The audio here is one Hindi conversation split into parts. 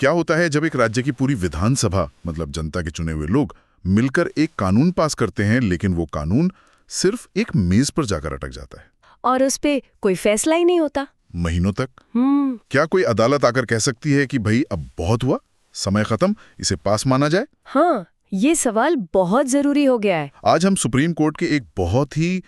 क्या होता है जब एक राज्य की पूरी विधानसभा, मतलब जनता के चुने हुए लोग, मिलकर एक कानून पास करते हैं, लेकिन वो कानून सिर्फ एक मेज पर जाकर अटक जाता है और उस पे कोई फैसला ही नहीं होता महीनों तक? क्या कोई अदालत आकर कह सकती है कि भाई अब बहुत हुआ, समय खत्म, इसे पास माना जाए? हाँ, ये सवाल बहुत जरूरी हो गया है। आज हम सुप्रीम कोर्ट के एक बहुत ही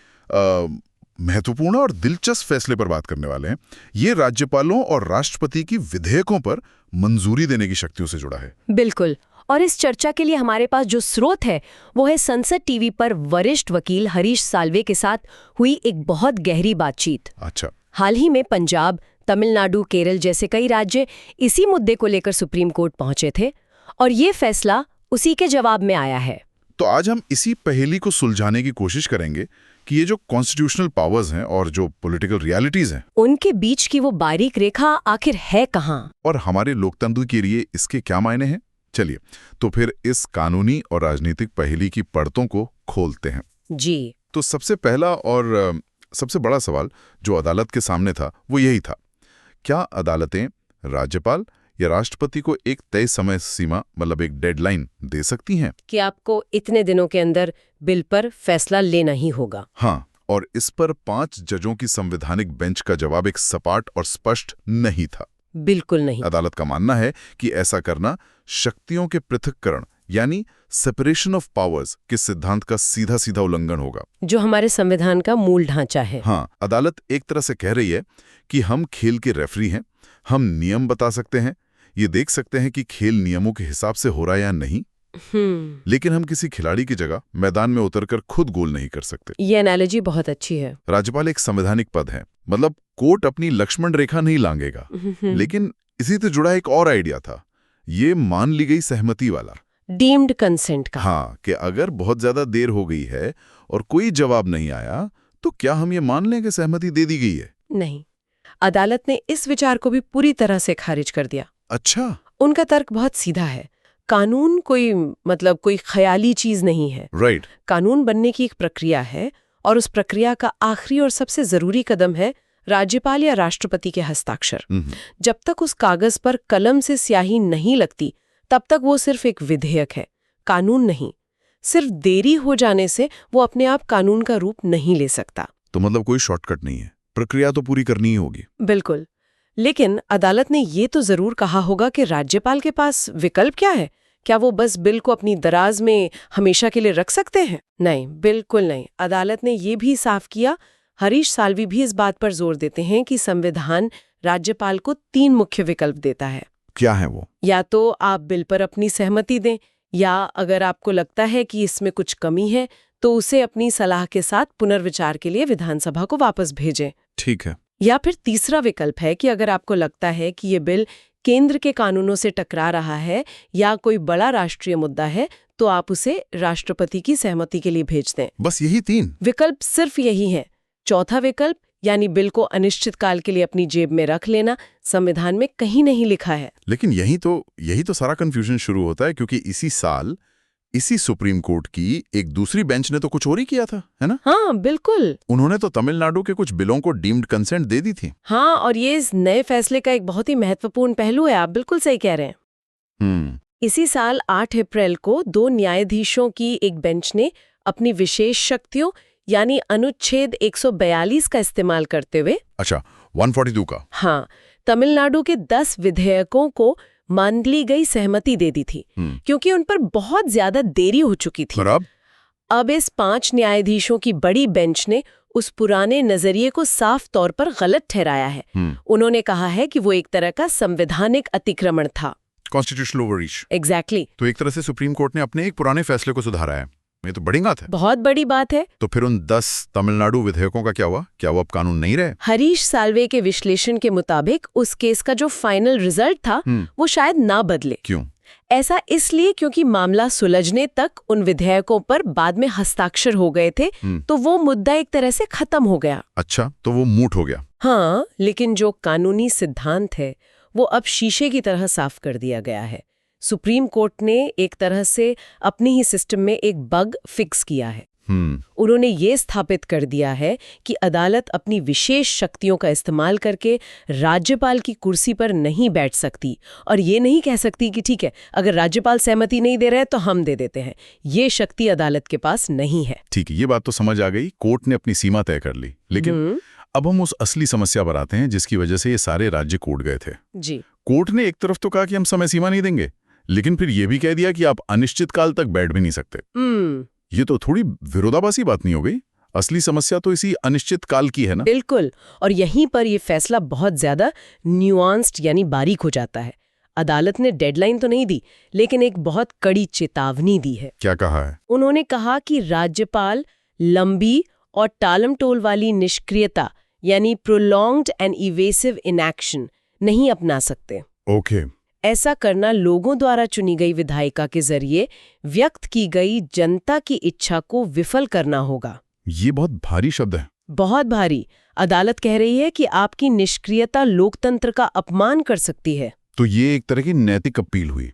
महत्वपूर्ण और दिलचस्प फैसले पर बात करने वाले हैं। ये राज्यपालों और राष्ट्रपति की विधेयकों पर मंजूरी देने की शक्तियों से जुड़ा है। बिल्कुल। और इस चर्चा के लिए हमारे पास जो स्रोत है वो है संसद टीवी पर वरिष्ठ वकील हरीश साल्वे के साथ हुई एक बहुत गहरी बातचीत। अच्छा। हाल ही में पंजाब, तमिलनाडु, केरल जैसे कई राज्य इसी मुद्दे को लेकर सुप्रीम कोर्ट पहुंचे थे और ये फैसला उसी के जवाब में आया है। तो आज हम इसी पहेली को सुलझाने की कोशिश करेंगे कि ये जो कॉन्स्टिट्यूशनल पावर्स हैं और जो पॉलिटिकल रियलिटीज हैं, उनके बीच की वो बारीक रेखा आखिर है कहाँ, और हमारे लोकतंत्र के लिए इसके क्या मायने हैं। चलिए तो फिर इस कानूनी और राजनीतिक पहेली की परतों को खोलते हैं। जी। तो सबसे पहला और सबसे बड़ा सवाल जो अदालत के सामने था वो यही था, क्या अदालतें राज्यपाल या राष्ट्रपति को एक तय समय सीमा, मतलब एक डेडलाइन दे सकती हैं कि आपको इतने दिनों के अंदर बिल पर फैसला लेना ही होगा? हाँ, और इस पर 5 जजों की संवैधानिक बेंच का जवाब एक सपाट और स्पष्ट नहीं था। बिल्कुल नहीं। अदालत का मानना है कि ऐसा करना शक्तियों के पृथक्करण यानी सेपरेशन ऑफ पावर्स के सिद्धांत का सीधा सीधा उल्लंघन होगा, जो हमारे संविधान का मूल ढांचा है। हाँ, अदालत एक तरह से कह रही है कि हम खेल के रेफरी हैं, हम नियम बता सकते हैं, ये देख सकते हैं कि खेल नियमों के हिसाब से हो रहा है या नहीं, लेकिन हम किसी खिलाड़ी की जगह मैदान में उतरकर खुद गोल नहीं कर सकते। ये एनालॉजी बहुत अच्छी है। राज्यपाल एक संवैधानिक पद है, मतलब कोर्ट अपनी लक्ष्मण रेखा नहीं लांघेगा। लेकिन इसी से जुड़ा एक और आइडिया था, ये मान ली गई सहमति वाला, डीम्ड कंसेंट का। हाँ, कि अगर बहुत ज्यादा देर हो गई है और कोई जवाब नहीं आया तो क्या हम ये मान लें कि सहमति दे दी गई है? नहीं, अदालत ने इस विचार को भी पूरी तरह से खारिज कर दिया। अच्छा। उनका तर्क बहुत सीधा है। कानून कोई ख्याली चीज नहीं है। राइट। कानून बनने की एक प्रक्रिया है और उस प्रक्रिया का आखिरी और सबसे जरूरी कदम है राज्यपाल या राष्ट्रपति के हस्ताक्षर। जब तक उस कागज पर कलम से स्याही नहीं लगती तब तक वो सिर्फ एक विधेयक है, कानून नहीं। सिर्फ देरी हो जाने से वो अपने आप कानून का रूप नहीं ले सकता। तो मतलब कोई शॉर्टकट नहीं है, प्रक्रिया तो पूरी करनी ही होगी। बिल्कुल। लेकिन अदालत ने ये तो जरूर कहा होगा कि राज्यपाल के पास विकल्प क्या है। क्या वो बस बिल को अपनी दराज में हमेशा के लिए रख सकते हैं? नहीं, बिल्कुल नहीं। अदालत ने ये भी साफ किया, हरीश साल्वी भी इस बात पर जोर देते हैं कि संविधान राज्यपाल को 3 मुख्य विकल्प देता है। क्या है वो? या तो आप बिल पर अपनी सहमति दें, या अगर आपको लगता है कि इसमें कुछ कमी है तो उसे अपनी सलाह के साथ पुनर्विचार के लिए विधानसभा को वापस भेजें। ठीक है। या फिर तीसरा विकल्प है कि अगर आपको लगता है कि ये बिल केंद्र के कानूनों से टकरा रहा है या कोई बड़ा राष्ट्रीय मुद्दा है तो आप उसे राष्ट्रपति की सहमति के लिए भेज दें। बस यही 3 विकल्प सिर्फ यही है। चौथा विकल्प यानी बिल को अनिश्चित काल के लिए अपनी जेब में रख लेना संविधान में कहीं नहीं लिखा है। लेकिन यही तो सारा कंफ्यूजन शुरू होता है, क्योंकि इसी साल इसी सुप्रीम कोर्ट की एक दूसरी बेंच ने तो कुछ और ही किया था, है ना? हाँ, बिल्कुल। उन्होंने तो तमिलनाडु के कुछ बिलों को डीम्ड कंसेंट दे दी थी। हाँ, और ये इस नए फैसले का एक बहुत ही महत्वपूर्ण पहलू है। आप बिल्कुल सही कह रहे हैं। इसी साल 8 अप्रैल को 2 न्यायाधीशों की एक बेंच ने अपनी विशेष शक्तियों यानी अनुच्छेद 142 का इस्तेमाल करते हुए, अच्छा, 142 का, हाँ, तमिलनाडु के 10 विधेयकों को मान ली गई सहमति दे दी थी, क्योंकि उन पर बहुत ज्यादा देरी हो चुकी थी। अब इस 5 न्यायाधीशों की बड़ी बेंच ने उस पुराने नजरिए को साफ तौर पर गलत ठहराया है। उन्होंने कहा है कि वो एक तरह का संवैधानिक अतिक्रमण था, कॉन्स्टिट्यूशनल ओवररीच। एग्जैक्टली। तो एक तरह से सुप्रीम कोर्ट ने अपने एक पुराने फैसले को सुधारा है। ये तो बड़ी बात है। बहुत बड़ी बात है। तो फिर उन 10 तमिलनाडु विधेयकों का क्या हुआ? क्या वो अब कानून नहीं रहे? हरीश साल्वे के विश्लेषण के मुताबिक उस केस का जो फाइनल रिजल्ट था वो शायद ना बदले। क्यों? ऐसा इसलिए क्योंकि मामला सुलझने तक उन विधेयकों पर बाद में हस्ताक्षर हो गए थे, तो वो मुद्दा एक तरह से खत्म हो गया। अच्छा, तो वो मूट हो गया। हाँ, लेकिन जो कानूनी सिद्धांत है वो अब शीशे की तरह साफ कर दिया गया है। सुप्रीम कोर्ट ने एक तरह से अपनी ही सिस्टम में एक बग फिक्स किया है। उन्होंने ये स्थापित कर दिया है कि अदालत अपनी विशेष शक्तियों का इस्तेमाल करके राज्यपाल की कुर्सी पर नहीं बैठ सकती और ये नहीं कह सकती कि ठीक है, अगर राज्यपाल सहमति नहीं दे रहे तो हम दे देते हैं। ये शक्ति अदालत के पास नहीं है। ठीक है, ये बात तो समझ आ गई, कोर्ट ने अपनी सीमा तय कर ली। लेकिन अब हम उस असली समस्या पर आते हैं जिसकी वजह से ये सारे राज्य कोर्ट गए थे। जी। कोर्ट ने एक तरफ तो कहा कि हम समय सीमा नहीं देंगे, लेकिन फिर ये भी कह दिया कि आप अनिश्चित काल तक बैठ भी नहीं सकते। ये तो थोड़ी विरोधाभासी बात नहीं हो गई? असली समस्या तो इसी अनिश्चित काल की है ना? बिल्कुल, और यहीं पर ये फैसला बहुत ज्यादा न्यूआंस्ड यानी बारीक हो जाता है। अदालत ने डेडलाइन तो नहीं दी, लेकिन एक बहुत कड़ी चेतावनी दी है। क्या कहा है? उन्होंने कहा कि राज्यपाल लंबी और टालमटोल वाली निष्क्रियता यानी प्रोलॉन्ग्ड एंड इवेसिव इनएक्शन नहीं अपना सकते। ओके। ऐसा करना लोगों द्वारा चुनी गई विधायिका के जरिए व्यक्त की गई जनता की इच्छा को विफल करना होगा। ये बहुत भारी शब्द है। बहुत भारी। अदालत कह रही है कि आपकी निष्क्रियता लोकतंत्र का अपमान कर सकती है। तो ये एक तरह की नैतिक अपील हुई।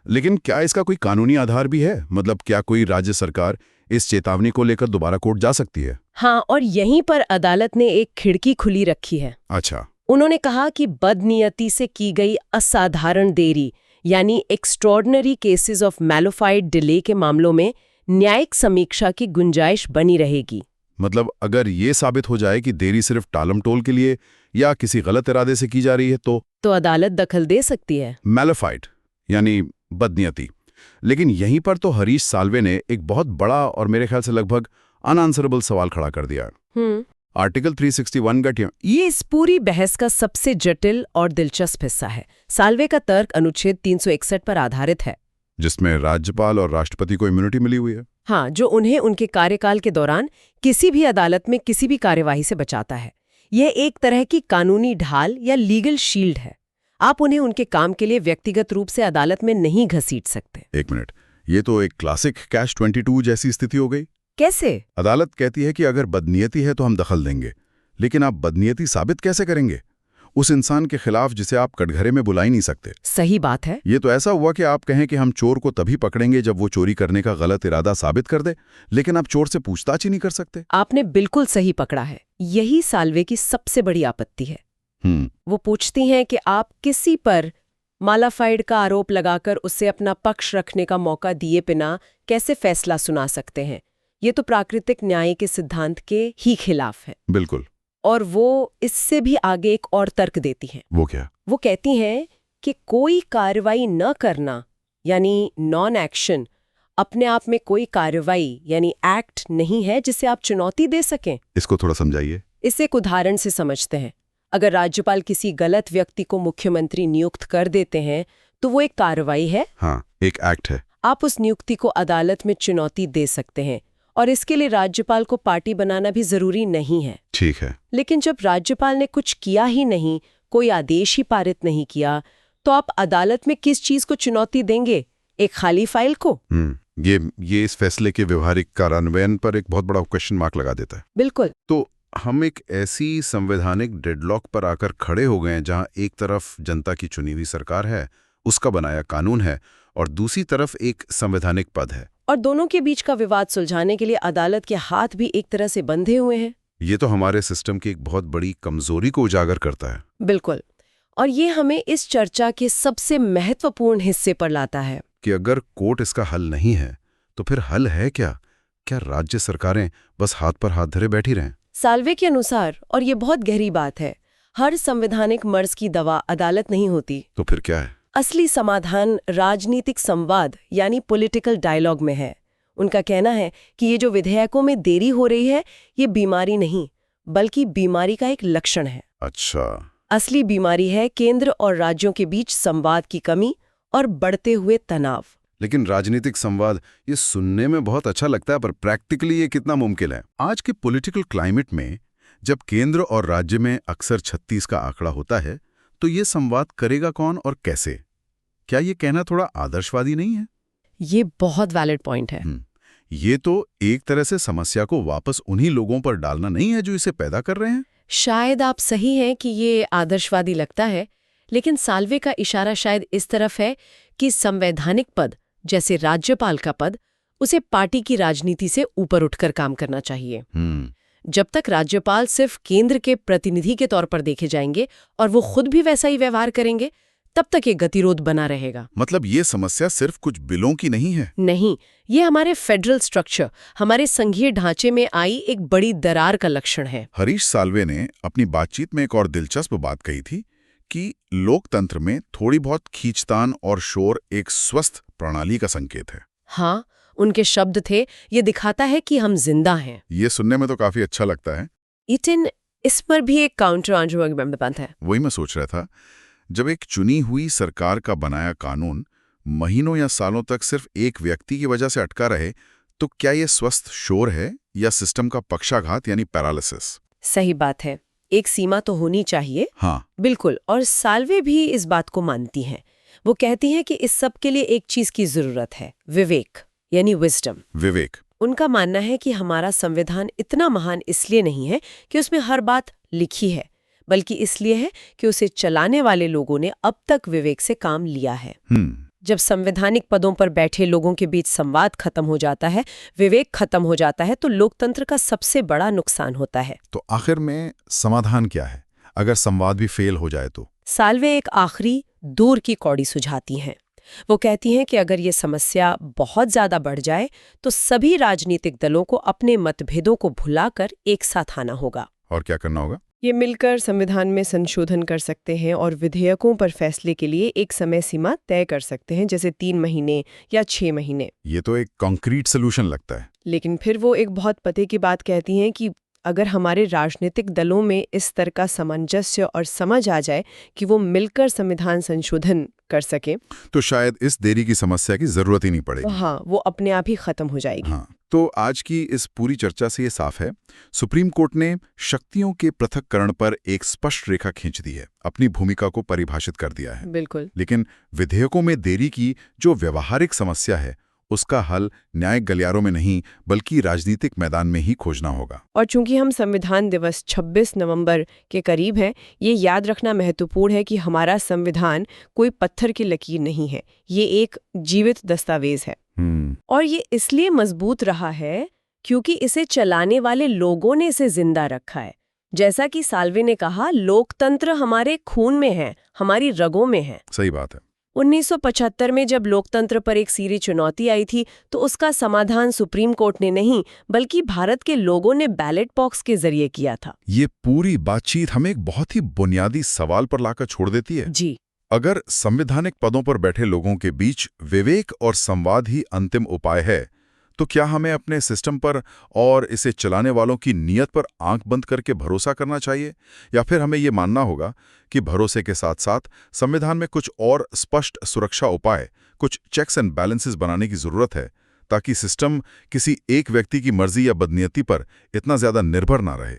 लेकिन क्या इसका कोई कानूनी आधार भी है? मतलब क्या कोई राज्य सरकार इस चेतावनी को लेकर दोबारा कोर्ट जा सकती है? हाँ, और यहीं पर अदालत ने एक खिड़की खुली रखी है। अच्छा। उन्होंने कहा कि बदनीयती से की गई असाधारण देरी यानी एक्स्ट्रॉर्डिनरी केसेस ऑफ मैलोफाइड डिले के मामलों में न्यायिक समीक्षा की गुंजाइश बनी रहेगी। मतलब अगर ये साबित हो जाए कि देरी सिर्फ टालमटोल के लिए या किसी गलत इरादे से की जा रही है तो अदालत दखल दे सकती है। मैलोफाइड यानी बदनीयती। लेकिन यहीं पर तो हरीश साल्वे ने एक बहुत बड़ा और मेरे ख्याल से लगभग अनआंसरेबल सवाल खड़ा कर दिया। आर्टिकल 361 का ये इस पूरी बहस का सबसे जटिल और दिलचस्प हिस्सा है। साल्वे का तर्क अनुच्छेद 361 पर आधारित है, जिसमें राज्यपाल और राष्ट्रपति को इम्यूनिटी मिली हुई है। हाँ, जो उन्हें उनके कार्यकाल के दौरान किसी भी अदालत में किसी भी कार्यवाही से बचाता है। यह एक तरह की कानूनी ढाल या लीगल शील्ड है। आप उन्हें उनके काम के लिए व्यक्तिगत रूप से अदालत में नहीं घसीट सकते। एक मिनट, ये तो एक क्लासिक कैश 22 जैसी स्थिति हो गई। कैसे? अदालत कहती है कि अगर बदनीयती है तो हम दखल देंगे, लेकिन आप बदनीयती साबित कैसे करेंगे उस इंसान के खिलाफ जिसे आप कटघरे में बुला ही नहीं सकते? सही बात है। ये तो ऐसा हुआ कि आप कहें कि हम चोर को तभी पकड़ेंगे जब वो चोरी करने का गलत इरादा साबित कर दे, लेकिन आप चोर से पूछताछ ही नहीं कर सकते। आपने बिल्कुल सही पकड़ा है। यही साल्वे की सबसे बड़ी आपत्ति है। वो पूछती हैं कि आप किसी पर मालाफाइड का आरोप लगाकर उससे अपना पक्ष रखने का मौका दिए बिना कैसे फैसला सुना सकते हैं। ये तो प्राकृतिक न्याय के सिद्धांत के ही खिलाफ है। बिल्कुल। और वो इससे भी आगे एक और तर्क देती हैं। वो क्या? वो कहती हैं कि कोई कार्रवाई न करना यानी नॉन एक्शन अपने आप में कोई कार्रवाई यानी एक्ट नहीं है जिसे आप चुनौती दे सकें। इसको थोड़ा समझाइए। इसे एक उदाहरण से समझते हैं। अगर राज्यपाल किसी गलत व्यक्ति को मुख्यमंत्री नियुक्त कर देते हैं तो वो एक कार्रवाई है। हाँ, एक एक्ट है। आप उस नियुक्ति को अदालत में चुनौती दे सकते हैं और इसके लिए राज्यपाल को पार्टी बनाना भी जरूरी नहीं है। ठीक है। लेकिन जब राज्यपाल ने कुछ किया ही नहीं, कोई आदेश ही पारित नहीं किया, तो आप अदालत में किस चीज को चुनौती देंगे? एक खाली फाइल को? ये इस फैसले के व्यवहारिक कार्यान्वयन पर एक बहुत बड़ा क्वेश्चन मार्क लगा देता है। बिल्कुल। तो हम एक ऐसी संवैधानिक डेडलॉक पर आकर खड़े हो गए हैं जहां एक तरफ जनता की चुनी हुई सरकार है, उसका बनाया कानून है, और दूसरी तरफ एक संवैधानिक पद है, और दोनों के बीच का विवाद सुलझाने के लिए अदालत के हाथ भी एक तरह से बंधे हुए हैं। ये तो हमारे सिस्टम की एक बहुत बड़ी कमजोरी को उजागर करता है। बिल्कुल। और ये हमें इस चर्चा के सबसे महत्वपूर्ण हिस्से पर लाता है कि अगर कोर्ट इसका हल नहीं है तो फिर हल है क्या? क्या राज्य सरकारें बस हाथ पर हाथ धरे बैठी रहें? साल्वे के अनुसार, और ये बहुत गहरी बात है, हर संवैधानिक मर्ज की दवा अदालत नहीं होती। तो फिर क्या है? असली समाधान राजनीतिक संवाद यानी पॉलिटिकल डायलॉग में है। उनका कहना है कि ये जो विधेयकों में देरी हो रही है, ये बीमारी नहीं बल्कि बीमारी का एक लक्षण है। अच्छा। असली बीमारी है केंद्र और राज्यों के बीच संवाद की कमी और बढ़ते हुए तनाव। लेकिन राजनीतिक संवाद ये सुनने में बहुत अच्छा लगता है, पर प्रैक्टिकली ये कितना मुमकिन है? आज के पॉलिटिकल क्लाइमेट में जब केंद्र और राज्य में अक्सर 36 का आंकड़ा होता है, तो ये संवाद करेगा कौन और कैसे? क्या ये कहना थोड़ा आदर्शवादी नहीं है? ये बहुत वैलिड पॉइंट है। ये तो एक तरह से समस्या को वापस उन्हीं लोगों पर डालना नहीं है जो इसे पैदा कर रहे हैं। शायद आप सही हैं कि ये आदर्शवादी लगता है, लेकिन साल्वे का इशारा शायद इस तरफ है कि संवैधानिक पद जैसे राज्यपाल का पद उसे पार्टी की राजनीति से ऊपर उठकर काम करना चाहिए। जब तक राज्यपाल सिर्फ केंद्र के प्रतिनिधि के तौर पर देखे जाएंगे और वो खुद भी वैसा ही व्यवहार करेंगे, तब तक ये गतिरोध बना रहेगा। मतलब ये समस्या सिर्फ कुछ बिलों की नहीं है? नहीं, ये हमारे फेडरल स्ट्रक्चर, हमारे संघीय ढांचे में आई एक बड़ी दरार का लक्षण है। हरीश साल्वे ने अपनी बातचीत में एक और दिलचस्प बात कही थी कि लोकतंत्र में थोड़ी बहुत खींचतान और शोर एक स्वस्थ प्रणाली का संकेत है। हाँ, उनके शब्द थे, ये दिखाता है कि हम जिंदा हैं। ये सुनने में तो काफी अच्छा लगता है। इस पर भी एक काउंटर आर्गुमेंट है। वही मैं सोच रहा था, जब एक चुनी हुई सरकार का बनाया कानून महीनों या सालों तक सिर्फ एक व्यक्ति की वजह से अटका रहे, तो क्या ये स्वस्थ शोर है या सिस्टम का पक्षाघात यानी पैरालिसिस? सही बात है, एक सीमा तो होनी चाहिए। हाँ, बिल्कुल, और साल्वे भी इस बात को मानती हैं। वो कहती हैं कि इस सब के लिए एक चीज की जरूरत है, विवेक यानी विजडम। विवेक। उनका मानना है कि हमारा संविधान इतना महान इसलिए नहीं है कि उसमें हर बात लिखी है, बल्कि इसलिए है कि उसे चलाने वाले लोगों ने अब तक विवेक से काम लिया है। जब संवैधानिक पदों पर बैठे लोगों के बीच संवाद खत्म हो जाता है, विवेक खत्म हो जाता है, तो लोकतंत्र का सबसे बड़ा नुकसान होता है। तो आखिर में समाधान क्या है अगर संवाद भी फेल हो जाए तो? साल्वे एक आखिरी दूर की कौड़ी सुझाती हैं। वो कहती हैं कि अगर ये समस्या बहुत ज्यादा बढ़ जाए तो सभी राजनीतिक दलों को अपने मतभेदों को भुलाकर एक साथ आना होगा। और क्या करना होगा? ये मिलकर संविधान में संशोधन कर सकते हैं और विधेयकों पर फैसले के लिए एक समय सीमा तय कर सकते हैं, जैसे 3 महीने या 6 महीने। ये तो एक कॉन्क्रीट सोल्यूशन लगता है। लेकिन फिर वो एक बहुत पते की बात कहती हैं कि अगर हमारे राजनीतिक दलों में इस स्तर का सामंजस्य और समझ आ जाए कि वो मिलकर संविधान संशोधन कर सके, तो शायद इस देरी की समस्या की जरूरत ही नहीं पड़ेगी। हाँ, वो अपने आप ही खत्म हो जाएगी। हाँ, तो आज की इस पूरी चर्चा से ये साफ है, सुप्रीम कोर्ट ने शक्तियों के पृथक्करण पर एक स्पष्ट रेखा खींच दी है, अपनी भूमिका को परिभाषित कर दिया है। बिल्कुल। लेकिन विधेयकों में देरी की जो व्यवहारिक समस्या है, उसका हल न्यायिक गलियारों में नहीं बल्कि राजनीतिक मैदान में ही खोजना होगा। और चूंकि हम संविधान दिवस 26 नवंबर के करीब हैं, ये याद रखना महत्वपूर्ण है कि हमारा संविधान कोई पत्थर की लकीर नहीं है, ये एक जीवित दस्तावेज है। और ये इसलिए मजबूत रहा है क्योंकि इसे चलाने वाले लोगों ने इसे जिंदा रखा है। जैसा कि साल्वे ने कहा, लोकतंत्र हमारे खून में है, हमारी रगों में है। सही बात है। 1975 में जब लोकतंत्र पर एक सीरी चुनौती आई थी, तो उसका समाधान सुप्रीम कोर्ट ने नहीं बल्कि भारत के लोगों ने बैलेट बॉक्स के जरिए किया था। ये पूरी बातचीत हमें एक बहुत ही बुनियादी सवाल पर लाकर छोड़ देती है। जी, अगर संवैधानिक पदों पर बैठे लोगों के बीच विवेक और संवाद ही अंतिम उपाय है, तो क्या हमें अपने सिस्टम पर और इसे चलाने वालों की नीयत पर आंख बंद करके भरोसा करना चाहिए, या फिर हमें ये मानना होगा कि भरोसे के साथ साथ संविधान में कुछ और स्पष्ट सुरक्षा उपाय, कुछ चेक्स एंड बैलेंसेस बनाने की जरूरत है, ताकि सिस्टम किसी एक व्यक्ति की मर्जी या बदनीयती पर इतना ज्यादा निर्भर ना रहे?